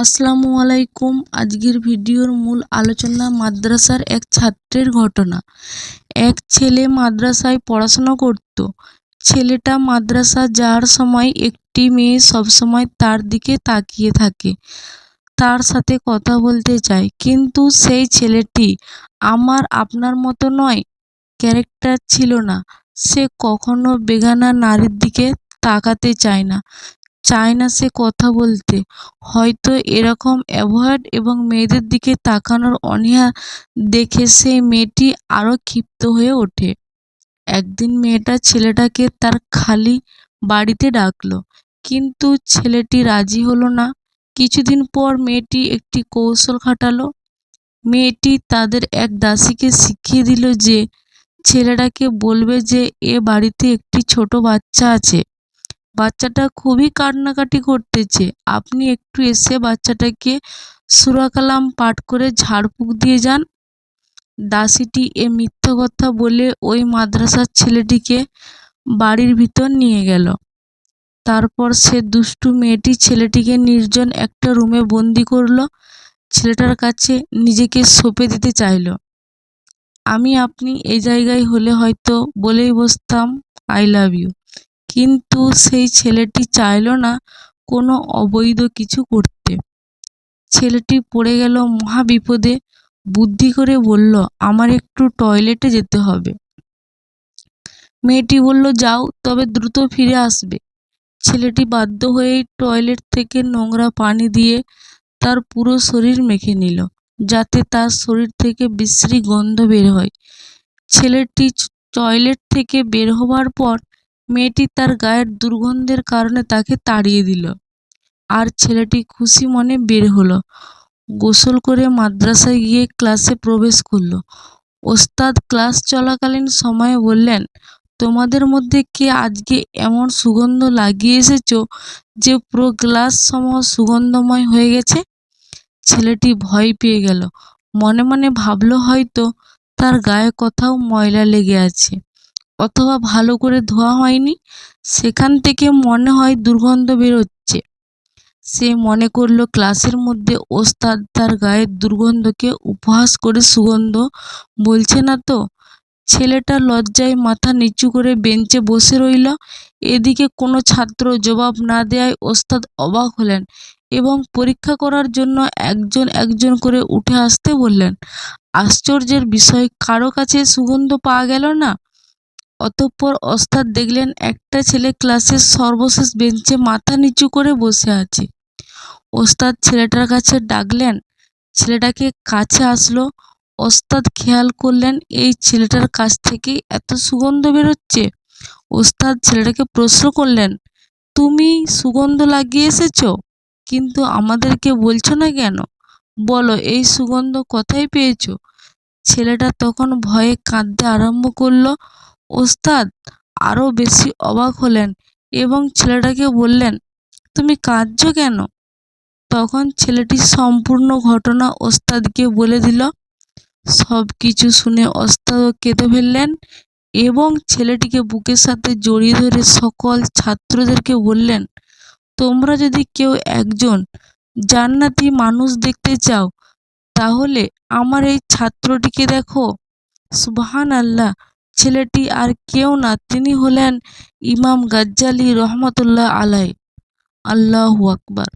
আসসালামু আলাইকুম। আজকের ভিডিওর মূল আলোচনা মাদ্রাসার এক ছাত্রের ঘটনা। এক ছেলে মাদ্রাসায় পড়াশোনা করত। ছেলেটা মাদ্রাসা যাওয়ার সময় একটি মেয়ে সবসময় তার দিকে তাকিয়ে থাকে, তার সাথে কথা বলতে চায়, কিন্তু সেই ছেলেটি আপনার মতো নয়, ক্যারেক্টার ছিল না। সে কখনো বেগানা নারীর দিকে তাকাতে চায় না সে কথা বলতে। হয়তো এরকম অ্যাভয়েড এবং মেয়েদের দিকে তাকানোর অনীহা দেখে সেই মেয়েটি আরও ক্ষিপ্ত হয়ে ওঠে। একদিন মেয়েটা ছেলেটাকে তার খালি বাড়িতে ডাকলো, কিন্তু ছেলেটি রাজি হলো না। কিছুদিন পর মেয়েটি একটি কৌশল খাটালো। মেয়েটি তাদের এক দাসীকে শিখিয়ে দিল যে ছেলেটাকে বলবে যে এ বাড়িতে একটি ছোট বাচ্চা আছে, বাচ্চাটা খুবই কান্নাকাটি করতেছে, আপনি একটু এসে বাচ্চাটাকে সূরা কালাম পাঠ করে ঝাড়ফুঁক দিয়ে যান। দাসীটি এ মিথ্যা কথা বলে ওই মাদ্রাসার ছেলেটিকে বাড়ির ভিতর নিয়ে গেল। তারপর সে দুষ্টু মেয়েটি ছেলেটিকে নির্জন একটা রুমে বন্দি করলো। ছেলেটার কাছে নিজেকে সঁপে দিতে চাইল। আপনি এই জায়গায় হলে হয়তো বলেই বসতাম আই লাভ ইউ, কিন্তু সেই ছেলেটি চাইল না কোনো অবৈধ কিছু করতে। ছেলেটি পড়ে গেল মহা বিপদে। বুদ্ধি করে বলল, আমার একটু টয়লেটে যেতে হবে। মেয়েটি বলল, যাও, তবে দ্রুত ফিরে আসবে। ছেলেটি বাধ্য হয়ে টয়লেট থেকে নোংরা পানি দিয়ে তার পুরো শরীর মেখে নিল, যাতে তার শরীর থেকে বিশ্রী গন্ধ বের হয়। ছেলেটি টয়লেট থেকে বের হবার পর মেয়েটি তার গায়ের দুর্গন্ধের কারণে তাকে তাড়িয়ে দিল, আর ছেলেটি খুশি মনে বের হলো। গোসল করে মাদ্রাসায় গিয়ে ক্লাসে প্রবেশ করলো। ওস্তাদ ক্লাস চলাকালীন সময়ে বললেন, তোমাদের মধ্যে কে আজকে এমন সুগন্ধ লাগিয়ে এসেছো যে পুরো ক্লাস সমূহ সুগন্ধময় হয়ে গেছে? ছেলেটি ভয় পেয়ে গেল। মনে মনে ভাবলো হয়তো তার গায়ে কোথাও ময়লা লেগে আছে, অথবা ভালো করে ধোয়া হয়নি, সেখান থেকে মনে হয় দুর্গন্ধ বেরোচ্ছে। সে মনে করলো ক্লাসের মধ্যে ওস্তাদ তার গায়ের দুর্গন্ধকে উপহাস করে সুগন্ধ বলছে না তো। ছেলেটা লজ্জায় মাথা নিচু করে বেঞ্চে বসে রইল। এদিকে কোনো ছাত্র জবাব না দেওয়ায় ওস্তাদ অবাক হলেন এবং পরীক্ষা করার জন্য একজন একজন করে উঠে আসতে বললেন। আশ্চর্যের বিষয়, কারো কাছে সুগন্ধ পাওয়া গেল না। অতঃপর ওস্তাদ দেখলেন একটা ছেলে ক্লাসের সর্বশেষ বেঞ্চে মাথা নিচু করে বসে আছে। ওস্তাদ ছেলেটার কাছে ডাকলেন। ছেলেটাকে কাছে আসলো। ওস্তাদ খেয়াল করলেন এই ছেলেটার কাছ থেকে এত সুগন্ধ বেরোচ্ছে। ওস্তাদ ছেলেটাকে প্রশ্ন করলেন, তুমি সুগন্ধ লাগিয়ে এসেছো, কিন্তু আমাদেরকে বলছো না কেন? বলো, এই সুগন্ধ কোথায় পেয়েছো? ছেলেটা তখন ভয়ে কাঁদতে আরম্ভ করলো। ওস্তাদ আরও বেশি অবাক হলেন এবং ছেলেটাকে বললেন, তুমি কাঁদছো কেন? তখন ছেলেটি সম্পূর্ণ ঘটনা ওস্তাদকে বলে দিল। সব কিছু শুনে ওস্তাদও কেঁদে ফেললেন এবং ছেলেটিকে বুকের সাথে জড়িয়ে ধরে সকল ছাত্রদেরকে বললেন, তোমরা যদি কেউ একজন জান্নাতি মানুষ দেখতে চাও, তাহলে আমার এই ছাত্রটিকে দেখো। সুবহানাল্লাহ। ছেলেটি আর কেউ না, তিনি হলেন ইমাম গাজ্জালী রহমতুল্লাহ আলাইহি। আল্লাহু আকবার।